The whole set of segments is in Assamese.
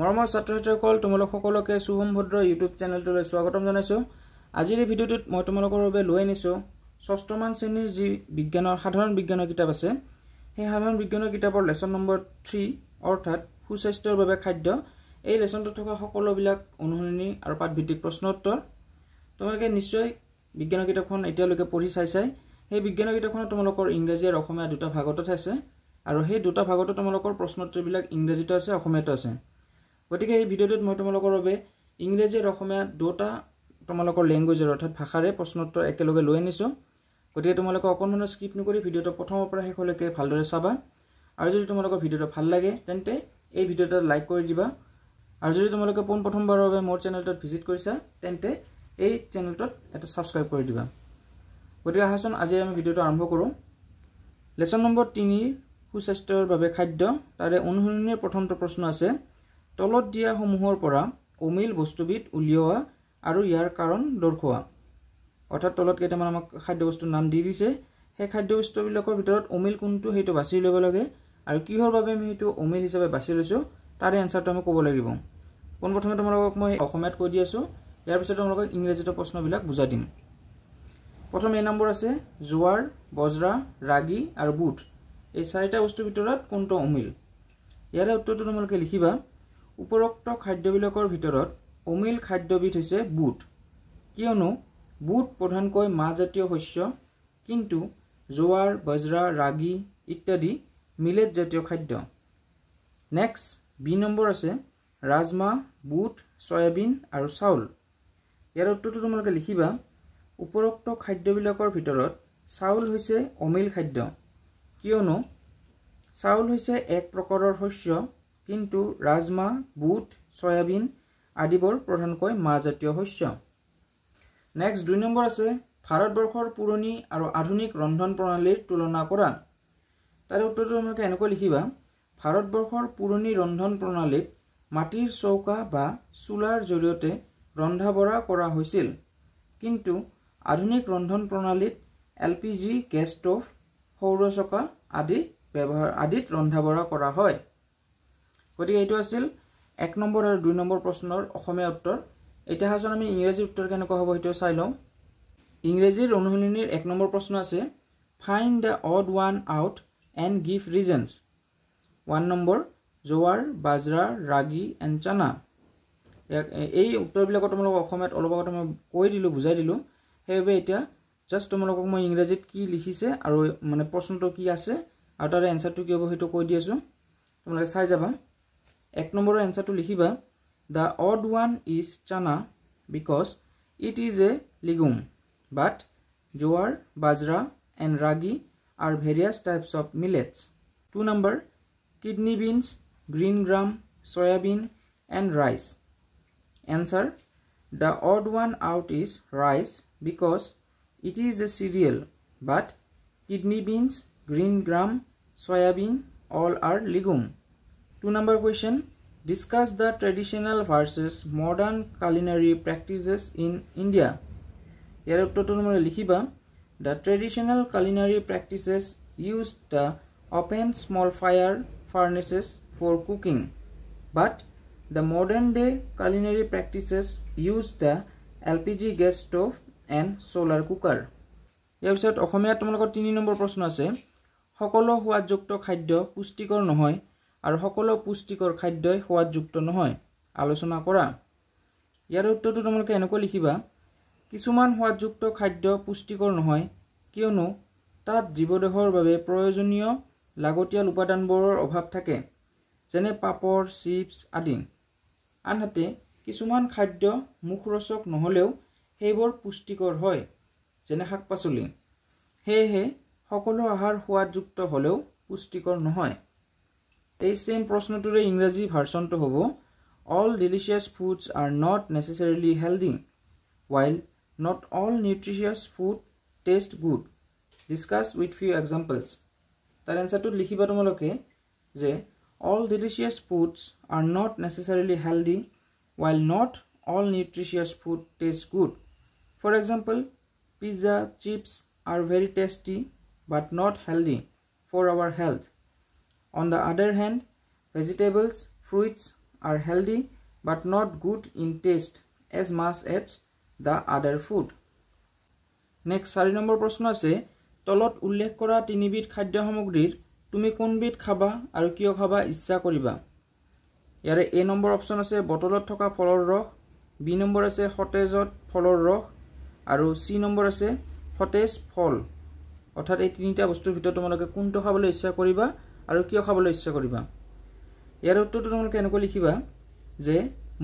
মৰমৰ ছাত্ৰ-ছাত্ৰীসকল তোমালোক সকলোকে শুভম ভদ্ৰ ইউটিউব চেনেলটোলৈ স্বাগতম জনাইছো। আজিৰ এই ভিডিঅ'টোত মই তোমালোকৰ বাবে লৈ আনিছো ষষ্ঠমান শ্ৰেণীৰ যি বিজ্ঞানৰ সাধাৰণ বিজ্ঞানৰ কিতাপ আছে সেই সাধাৰণ বিজ্ঞানৰ কিতাপৰ লেসন নম্বৰ 3 অৰ্থাৎ সুস্বাস্থ্যৰ বাবে খাদ্য। এই লেসনটোত থকা সকলোবিলাক অনুশীলনী আৰু পাঠভিত্তিক প্ৰশ্ন উত্তৰ। তোমালোকে নিশ্চয় বিজ্ঞানৰ কিতাপখন এতিয়ালৈকে পঢ়ি চাইছাই। সেই বিজ্ঞানৰ কিতাপখনত তোমালোকৰ ইংৰাজী আৰু অসমীয়া দুটা ভাগত আছে আৰু সেই দুটা ভাগত তোমালোকৰ প্ৰশ্ন উত্তৰবিলাক ইংৰাজীতো আছে অসমীয়াতো আছে। গতিকে এই ভিডিঅ'টোত মই তোমালোকৰ বাবে ইংৰাজী আৰু অসমীয়া দুটা তোমালোকৰ ল্যাঙ্গুৱেজৰ অৰ্থাৎ ভাষাৰে প্ৰশ্ন উত্তৰ একেলগে লৈ আনিছো। গতিকে তোমালোকে অকণমান স্কিপ নকৰি ভিডিঅ'টো প্ৰথমৰ পৰা শেষলৈকে ভালদৰে চাবা। আৰু যদি তোমালোকৰ ভিডিঅ'টো ভাল লাগে তেন্তে এই ভিডিঅ'টো লাইক কৰি দিবা। আৰু যদি তোমালোকে প্ৰথমবাৰৰ বাবে মোৰ চেনেলটোত ভিজিট কৰিছা তেন্তে এই চেনেলটোত এটা সাবস্ক্ৰাইব কৰি দিবা। গতিকে আহাচোন আজি আমি ভিডিঅ'টো আৰম্ভ কৰোঁ। লেসন নম্বৰ 3 সুস্বাস্থ্যৰ বাবে খাদ্য তাৰে অনুশীলনীৰ প্ৰথমটো প্ৰশ্ন আছে তলত দিয়া সমূহৰ পৰা অমিল বস্তুবিধ উলিওৱা আৰু ইয়াৰ কাৰণ দৰ্শোৱা। অৰ্থাৎ তলত কেইটামান আমাক খাদ্য বস্তুৰ নাম দি দিছে, সেই খাদ্য বস্তুবিলাকৰ ভিতৰত অমিল কোনটো সেইটো বাছি ল'ব লাগে আৰু কিহৰ বাবে আমি সেইটো অমিল হিচাপে বাছি লৈছো তাৰে এনসাৰটো আমি ক'ব লাগিব। পোনপ্ৰথমে তোমালোকক মই অসমীয়াত কৈ দি আছো, ইয়াৰ পিছত তোমালোকক ইংৰাজীত প্ৰশ্নবিলাক বুজাই দিম। প্ৰথম এ নম্বৰ আছে জোৱাৰ, বজ্ৰা, ৰাগী আৰু বুট। এই চাৰিটা বস্তুৰ ভিতৰত কোনটো অমিল? ইয়াৰে উত্তৰটো তোমালোকে লিখিবা। উপৰোক্ত খাদ্যবিলাকৰ ভিতৰত অমিল খাদ্যবিধ হৈছে বুট, কিয়নো বুট প্ৰধানকৈ মাহজাতীয় শস্য কিন্তু জোৱাৰ, বজ্ৰা, ৰাগী ইত্যাদি মিলেট জাতীয় খাদ্য। নেক্সট বি নম্বৰ আছে ৰাজমাহ, বুট, সয়াবিন আৰু চাউল। ইয়াৰ উত্তৰটো তোমালোকে লিখিবা। উপৰোক্ত খাদ্যবিলাকৰ ভিতৰত চাউল হৈছে অমিল খাদ্য, কিয়নো চাউল হৈছে এক প্ৰকাৰৰ শস্য কিন্তু ৰাজমাহ, বুট, সয়াবিন আদিবোৰ প্ৰধানকৈ মাহজাতীয় শস্য। নেক্সট 2 নম্বৰ আছে ভাৰতবৰ্ষৰ পুৰণি আৰু আধুনিক ৰন্ধন প্ৰণালীৰ তুলনা কৰা। তাৰে উত্তৰটো তোমালোকে এনেকৈ লিখিবা। ভাৰতবৰ্ষৰ পুৰণি ৰন্ধন প্ৰণালীত মাটিৰ চৌকা বা চুলাৰ জৰিয়তে ৰন্ধা বঢ়া কৰা হৈছিল, কিন্তু আধুনিক ৰন্ধন প্ৰণালীত LPG গেছ ষ্টভ, সৌৰ চকা আদিত ৰন্ধা বঢ়া কৰা হয়। গতিকে এইটো আছিল 1 নম্বৰ আৰু 2 নম্বৰ প্ৰশ্নৰ অসমীয়া উত্তৰ। এতিয়া হাচোন আমি ইংৰাজী উত্তৰ কেনেকুৱা হ'ব সেইটো চাই লওঁ। ইংৰাজীৰ অনুশীলনীৰ 1 নম্বৰ প্ৰশ্ন আছে find the odd one out and give reasons. 1 number জোৱাৰ, বাজৰা, ৰাগী এণ্ড চানা। এই উত্তৰবিলাকত তোমালোকক অসমীয়াত অলপ আগতে মই কৈ দিলোঁ, বুজাই দিলোঁ। সেইবাবে এতিয়া জাষ্ট তোমালোকক মই ইংৰাজীত কি লিখিছে আৰু মানে প্ৰশ্নটো কি আছে আৰু তাৰে এনসাৰটো কি হ'ব সেইটো কৈ দি আছোঁ, তোমালোকে চাই যাবা। 1 নম্বৰৰ এনসাৰটো লিখিবা। The odd one is chana because it is a legume but jowar, bajra and ragi are various types of millets. 2 number kidney beans, green gram, soybean and rice. Answer the odd one out is rice because it is a cereal but kidney beans, green gram, soybean all are legume. 2 number question discuss the traditional versus modern culinary practices in India. ইয়াৰ উত্তৰটো তোমরা লিখিবা। The traditional culinary practices used the open small fire furnaces for cooking, but the modern day culinary practices use the LPG gas stove and solar cooker. ইয়াৰ পিছত অসমীয়াত তোমালোকৰ 3 নম্বৰ প্ৰশ্ন আছে সকলো সোৱাদযুক্ত খাদ্য পুষ্টিকৰ নহয় আৰু সকলো পুষ্টিকৰ খাদ্যই সোৱাদযুক্ত নহয়, আলোচনা কৰা। ইয়াৰ উত্তৰটো তোমালোকে এনেকৈ লিখিবা। কিছুমান সোৱাদযুক্ত খাদ্য পুষ্টিকৰ নহয় কিয়নো তাত জীৱদেহৰ বাবে প্ৰয়োজনীয় লাগতিয়াল উপাদানবোৰৰ অভাৱ থাকে, যেনে পাপৰ, চিপছ আদি। আনহাতে কিছুমান খাদ্য মুখৰোচক নহ'লেও সেইবোৰ পুষ্টিকৰ হয়, যেনে শাক-পাচলি। সেয়েহে সকলো আহাৰ সোৱাদযুক্ত হ'লেও পুষ্টিকৰ নহয়। এই সেম প্ৰশ্নটোৰে ইংৰাজী ভাৰ্চনটো হ'ব all delicious foods are not necessarily healthy while not all nutritious food taste good. Discuss with few examples. তাৰ এনসাৰটো লিখিবা তোমালোকে যে all delicious foods are not necessarily healthy while not all nutritious food taste good. For example, pizza, chips are very tasty but not healthy for our health. On the other hand, vegetables, fruits are healthy but not good in taste as much as the other food. Next 4 number প্ৰশ্ন আছে তলত উল্লেখ কৰা তিনিবিধ খাদ্য সামগ্ৰীৰ তুমি কোনবিধ খাবা আৰু কিয় খাবা ইচ্ছা কৰিবা ইয়াৰে এ নম্বৰ অপচন আছে বটলত থকা ফলৰ ৰস বি নম্বৰ আছে সতেজত ফলৰ ৰস আৰু সি নম্বৰ আছে সতেজ ফল অৰ্থাৎ এই তিনিটা বস্তুৰ ভিতৰত তোমালোকে কোনটো খাবলৈ ইচ্ছা কৰিবা আৰু কিয় খাবলৈ ইচ্ছা কৰিবা ইয়াৰ উত্তৰটো তোমালোকে এনেকৈ লিখিবা যে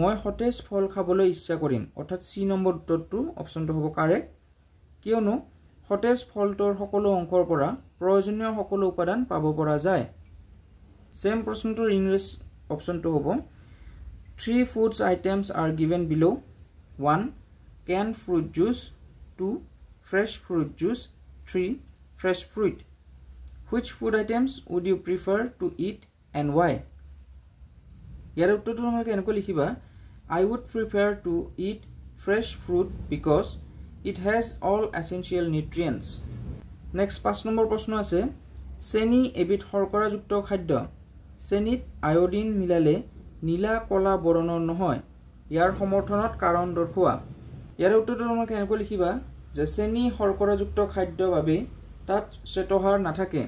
মই সতেজ ফল খাবলৈ ইচ্ছা কৰিম অৰ্থাৎ সি নম্বৰ উত্তৰটো অপচনটো হ'ব কাৰেক্ট কিয়নো সতেজ ফলটোৰ সকলো অংশৰ পৰা প্ৰয়োজনীয় সকলো উপাদান পাব পৰা যায় সেম প্ৰশ্নটোৰ ইংলিছ অপচনটো হ'ব 3 foods items are given below 1 canned fruit juice 2 fresh fruit juice 3 fresh fruit which food items would you prefer to eat and why ইয়াৰ উত্তৰটো তোমালোকে এনেকৈ লিখিবা I would prefer to eat fresh fruit because it has all essential nutrients. Next 5 number প্ৰশ্ন আছে চেনি এবিধ শৰ্কৰাযুক্ত খাদ্য চেনিত আয়োডিন মিলালে নীলা কলা বৰণৰ নহয় ইয়াৰ সমৰ্থনত কাৰণ দৰ্শোৱা ইয়াৰ উত্তৰটো তোমালোকে এনেকৈ লিখিবা যে চেনি শৰ্কৰাযুক্ত খাদ্য বাবে তাত শ্বেতসাৰ নাথাকে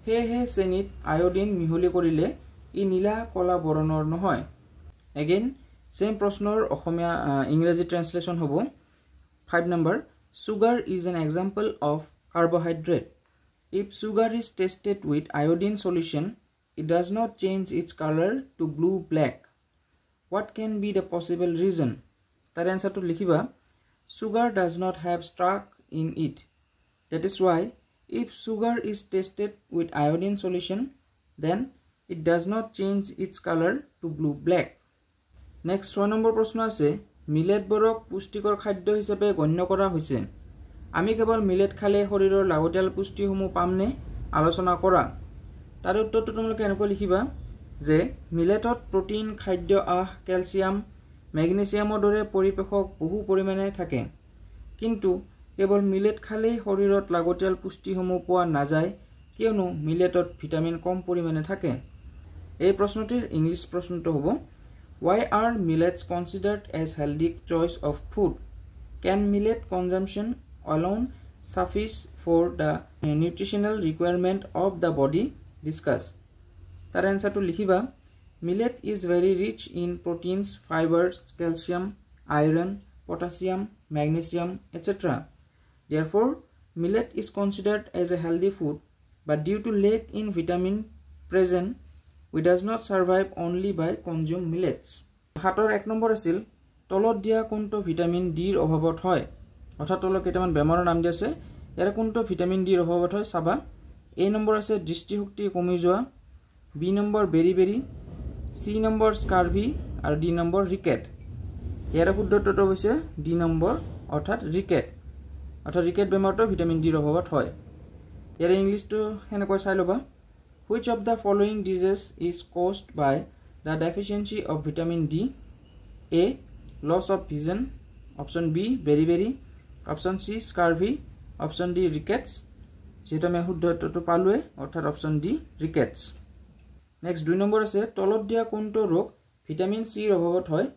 হেহে চেনিত আয়োডিন মিহলি কৰিলে ই নীলা কলা বৰণৰ নহয় এগেইন সেম প্ৰশ্নৰ অসমীয়া ইংৰাজী ট্ৰান্সলেচন হ'ব 5 number sugar is an example of carbohydrate if sugar is tested with iodine solution it does not change its color to blue black what can be the possible reason tar answer to likhiba sugar does not have starch in it that is why if sugar is tested with iodine solution then it does not change its color to blue black next 6 number প্ৰশ্ন আছে মিলেট বৰক পুষ্টিকৰ খাদ্য হিচাপে গণ্য কৰা হৈছে আমি কেৱল মিলেট খালে শৰীৰৰ লাগতিয়াল পুষ্টিসমূহ পামনে আলোচনা কৰা তাৰ উত্তৰটো তোমালোকে এনেকৈ লিখিবা যে মিলেটত প্ৰটিন খাদ্য আহ ক্যালসিয়াম ম্যাগনেসিয়ামৰ দৰে পৰিপোষক বহু পৰিমাণে থাকে কিন্তু কেৱল মিলেট খালে শৰীৰত লাগতিয়াল পুষ্টিসমূহ পোৱা নাযায় কিয়নো মিলেটত ভিটামিন কম পৰিমাণে থাকে এই প্ৰশ্নটিৰ ইংলিছ প্ৰশ্নটো হ'ব Why are millets considered as healthy choice of food? Can millet consumption alone suffice for the nutritional requirement of the body? Discuss. Tar answer to likhiba millet is very rich in proteins, fibers, calcium, iron, potassium, magnesium, etc. Therefore, millet is considered as a healthy food, but due to lack in vitamin present we does not survive only by consume millets. হাতৰ 1 নম্বৰ আছিল তলত দিয়া কোনটো ভিটামিন ডি ৰ অভাৱত হয় অৰ্থাৎ তলত কেইটামান বেমাৰৰ নাম দিছে ইয়াৰ কোনটো ভিটামিন ডি ৰ অভাৱত হয় চাবা এ নম্বৰ আছে দৃষ্টিশক্তি কমি যোৱা বি নম্বৰ বেৰি সি নম্বৰ স্কাৰভি আৰু ডি নম্বৰ ৰিকেট ইয়াৰ শুদ্ধ উত্তৰটো হৈছে ডি নম্বৰ অৰ্থাৎ ৰিকেট বেমাৰটো ভিটামিন ডি ৰ অভাৱত হয় ইয়াৰ ইংলিছটো হেনেকৈ চাই লবা Which of the following diseases is caused by the deficiency of vitamin D? A. Loss of vision. Option B. Beriberi. Option C. Scurvy. Option D. Rickets. যেটা আমি শুদ্ধটো পালোৱে অৰ্থাৎ অপচন ডি ৰিকেটস নেক্সট 2 নম্বৰ আছে তলত দিয়া কোনটো ৰোগ ভিটামিন সি ৰ অভাৱত হয়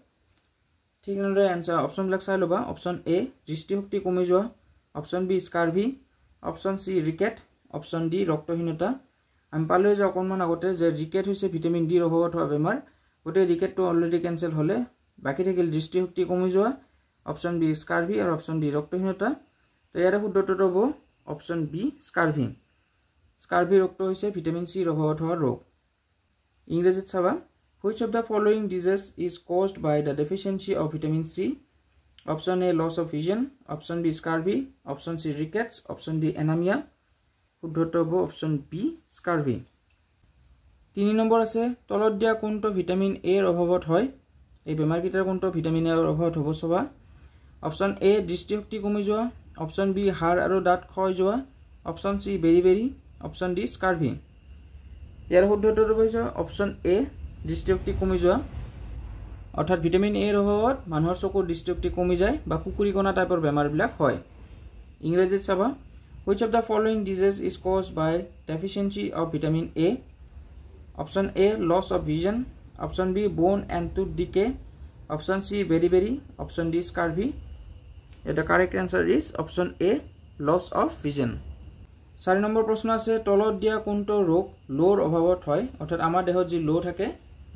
ঠিক নৰে আনসাৰ অপচন বিলাক চাই লবা অপচন এ দৃষ্টিশক্তি কমি যোৱা অপচন বি স্কাৰভি অপচন সি ৰিকেট অপচন ডি ৰক্তহীনতা আমি পালো যে অকনমান আগতে যে ৰিকেট হৈছে ভিটামিন ডি ৰ অভাৱত হোৱা বেমাৰ গটে ৰিকেটটো অলৰেডি ক্যান্সেল হলে বাকি থাকিল দৃষ্টিশক্তি কমি যোৱা অপচন বি স্কাৰভি আৰু অপচন ডি ৰক্তহীনতা তো ইয়াৰে শুদ্ধটো হ'ব অপচন বি স্কাৰভি ৰোগটো হৈছে ভিটামিন সি ৰ অভাৱত হোৱা ৰোগ ইংৰাজীত চাবা which of the following disease is caused by the deficiency of vitamin C option A loss of vision option B scurvy option C rickets option D anemia শুদ্ধটো হ'ব অপচন বি স্কাৰভি 3 নম্বৰ আছে তলত দিয়া কোনটো ভিটামিন এ ৰ অভাৱত হয় এই বেমাৰ কিটাৰ কোনটো ভিটামিন এ ৰ অভাৱত হ'ব সবা অপচন এ দৃষ্টিশক্তি কমি যোৱা অপচন বি হাড় আৰু দাঁত ক্ষয় যোৱা অপচন সি বেৰি অপচন ডি স্কাৰভি ইয়াৰ শুদ্ধটো হৈছে অপচন এ দৃষ্টিশক্তি কমি যোৱা অৰ্থাৎ ভিটামিন এ ৰ অভাৱত মানুহৰ চকুৰ দৃষ্টিশক্তি কমি যায় বা কুকুৰিকণা টাইপৰ বেমাৰ বিলাক হয় ইংৰাজীত চাবা Which of the following disease is caused by deficiency of vitamin A? Option A loss of vision, option B bone and tooth decay, option C berry, option D scurvy. এটা correct answer is option A loss of vision. 4 number প্ৰশ্ন আছে তলত দিয়া কোনটো ৰোগ লোৰ অভাৱত হয়, অৰ্থাৎ আমাৰ দেহত যি লো থাকে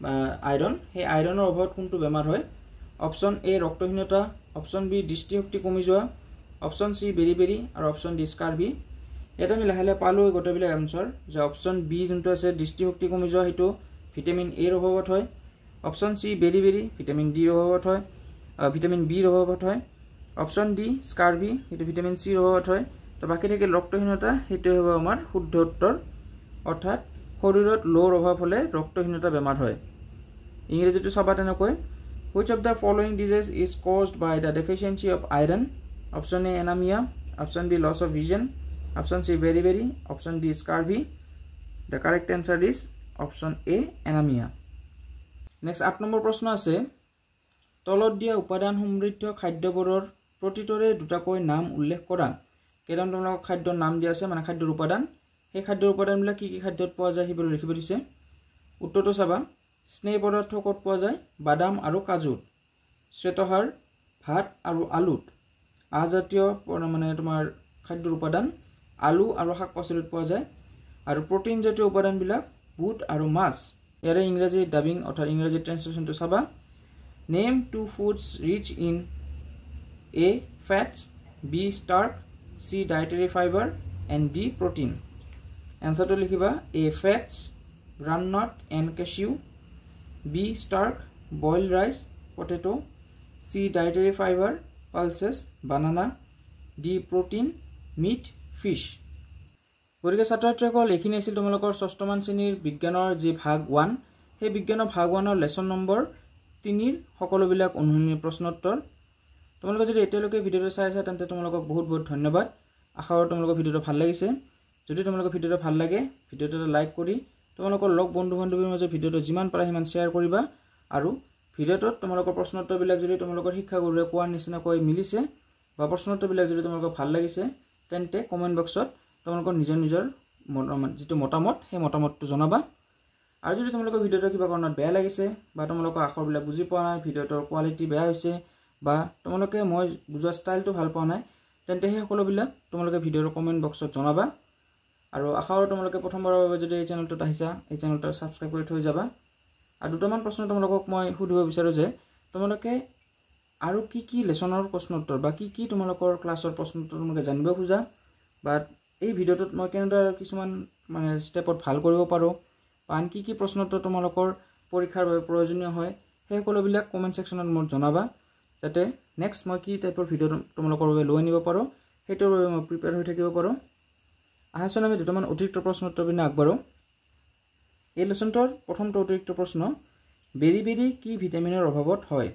বা আইৰণ, সেই আইৰণৰ অভাৱত কোনটো বেমাৰ হয়। অপশন এ ৰক্তহীনতা, অপশন বি দৃষ্টিশক্তি কমি যোৱা, অপশন সি বেৰি আৰু অপশন ডি স্কাৰ্ভি। এটা আমি লাহে লাহে পালোঁ গোটেইবিলাক এনসাৰ যে অপশন বি যোনটো আছে দৃষ্টিশক্তি কমি যোৱা সেইটো ভিটামিন এৰ অভাৱত হয়, অপশন সি বেৰি ভিটামিন ডিৰ অভাৱত হয়, ভিটামিন বিৰ অভাৱত হয়, অপশন ডি স্কাৰ্ভি সেইটো ভিটামিন চিৰ অভাৱত হয়। তো বাকী থাকিল ৰক্তহীনতা, সেইটোৱে হ'ব আমাৰ শুদ্ধ উত্তৰ, অৰ্থাৎ শৰীৰত লোৰ অভাৱ হ'লে ৰক্তহীনতা বেমাৰ হয়। ইংৰাজীটো চাবা তেনেকৈ which of the following disease is caused by the deficiency of iron, option A anemia, option B loss of vision, option C beriberi, option D scurvy. The correct answer is option A anemia. Next 8 number প্ৰশ্ন আছে তলত দিয়া উপাদান সমৃদ্ধ খাদ্যবোৰৰ প্ৰতিটোৰে দুটাকৈ নাম উল্লেখ কৰা। কেইটামান তোমালোকক খাদ্যৰ নাম দিয়া আছে, মানে খাদ্যৰ উপাদান, সেই খাদ্যৰ উপাদানবিলাক কি কি খাদ্যত পোৱা যায় সেইবোৰ লিখিব দিছে। উত্তৰটো চাবা স্নেহ পদাৰ্থ ক'ত পোৱা যায়, বাদাম আৰু কাজুত, শ্বেতসাৰ ভাত আৰু আলুত, আজাতীয় মানে তোমাৰ খাদ্যৰ উপাদান আলু আৰু শাক পাচলিত পোৱা যায়, আৰু প্ৰটিন জাতীয় উপাদানবিলাক বুট আৰু মাছ। ইয়াৰে ইংৰাজী ডাবিং অৰ্থাৎ ইংৰাজী ট্ৰান্সলেশ্যনটো চাবা name two foods rich in A fats, B starch, C dietary fibre and D protein. এনচাৰটো লিখিবা A fats groundnut and cashew, B starch boil rice potato, C dietary fibre pulses banana, D protein meat fish. গতিকে ছাত্ৰ ছাত্ৰীসকল এইখিনি আছিল তোমালোকৰ 6ষ্ঠমান শ্ৰেণীৰ বিজ্ঞানৰ যি ভাগ 1, সেই বিজ্ঞানৰ ভাগ 1ৰ লেচন নম্বৰ 3ৰ সকলোবিলাক অনুশীলনী প্ৰশ্নোত্তৰ। তোমালোকে যদি এতিয়ালৈকে ভিডিঅ'টো চাই আছা তেন্তে তোমালোকক বহুত বহুত ধন্যবাদ। আশা কৰোঁ তোমালোকৰ ভিডিঅ'টো ভাল লাগিছে। যদি তোমালোকৰ ভিডিঅ'টো ভাল লাগে ভিডিঅ'টো লাইক কৰি তোমালোকৰ লগ বন্ধু বান্ধৱীৰ মাজত ভিডিঅ'টো যিমান পাৰা সিমান শ্বেয়াৰ কৰিবা, আৰু ভিডিঅ'টোত তোমালোকৰ প্ৰশ্নোত্তৰবিলাক যদি তোমালোকৰ শিক্ষাগুৰুৱে কোৱাৰ নিচিনাকৈ মিলিছে বা প্ৰশ্নোত্তৰবিলাক যদি তোমালোকৰ ভাল লাগিছে তেন্তে কমেণ্ট বক্সত তোমালোকৰ নিজৰ যিটো মতামত সেই মতামতটো জনাবা। আৰু যদি তোমালোকৰ ভিডিঅ'টো কিবা কাৰণত বেয়া লাগিছে বা তোমালোকৰ আখৰবিলাক বুজি পোৱা নাই, ভিডিঅ'টোৰ কোৱালিটি বেয়া হৈছে বা তোমালোকে মই বুজোৱা ষ্টাইলটো ভাল পোৱা নাই, তেন্তে সেই সকলোবিলাক তোমালোকে ভিডিঅ'ৰ কমেণ্ট বক্সত জনাবা। আৰু আশা কৰোঁ তোমালোকে প্ৰথমবাৰৰ বাবে যদি এই চেনেলটোত আহিছা এই চেনেলটো ছাবস্ক্ৰাইব কৰি থৈ যাবা। আৰু দুটামান প্ৰশ্ন তোমালোকক মই সুধিব বিচাৰোঁ যে তোমালোকে আৰু কি কি লেচনৰ প্ৰশ্নোত্তৰ বা কি কি তোমালোকৰ ক্লাছৰ প্ৰশ্নোত্তৰ তোমালোকে জানিব খোজা, বা এই ভিডিঅ'টোত মই কেনেদৰে কিছুমান মানে ষ্টেপত ভাল কৰিব পাৰোঁ, বা আন কি কি প্ৰশ্নোত্তৰ তোমালোকৰ পৰীক্ষাৰ বাবে প্ৰয়োজনীয় হয়, সেই সকলোবিলাক কমেণ্ট ছেকশ্যনত মোক জনাবা, যাতে নেক্সট মই কি টাইপৰ ভিডিঅ' তোমালোকৰ বাবে লৈ আনিব পাৰোঁ, সেইটোৰ বাবে মই প্ৰিপেয়াৰ হৈ থাকিব পাৰোঁ। আহাচোন আমি দুটামান অতিৰিক্ত প্ৰশ্নোত্তৰ পিনে আগবাঢ়োঁ। এই লেচনটোৰ প্ৰথমটো অতিৰিক্ত প্ৰশ্ন বেৰি কি ভিটামিনৰ অভাৱত হয়।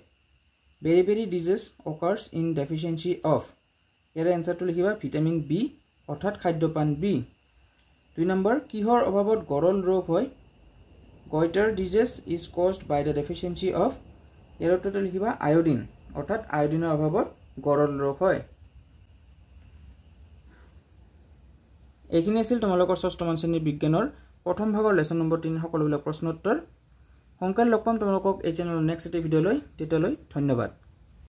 বেৰি disease occurs in deficiency of. ইয়াৰে এনচাৰটো লিখিবা ভিটামিন বি অৰ্থাৎ খাদ্যপান বি। 2 নম্বৰ কিহৰ অভাৱত গৰল ৰোগ হয়। Goitre disease is caused by the deficiency of. ইয়াৰ উত্তৰটো লিখিবা আয়োডিন অৰ্থাৎ আয়োডিনৰ অভাৱত গৰল ৰোগ হয়। এইখিনি আছিল তোমালোকৰ 6ষ্ঠমান শ্ৰেণীৰ বিজ্ঞানৰ প্ৰথম ভাগৰ লেচন নম্বৰ 3 সকলোবিলাক প্ৰশ্নোত্তৰ। সোনকালে লগ পাম তোমালোকক এই চেনেলৰ নেক্সট এটি ভিডিঅ'লৈ। তেতিয়ালৈ ধন্যবাদ।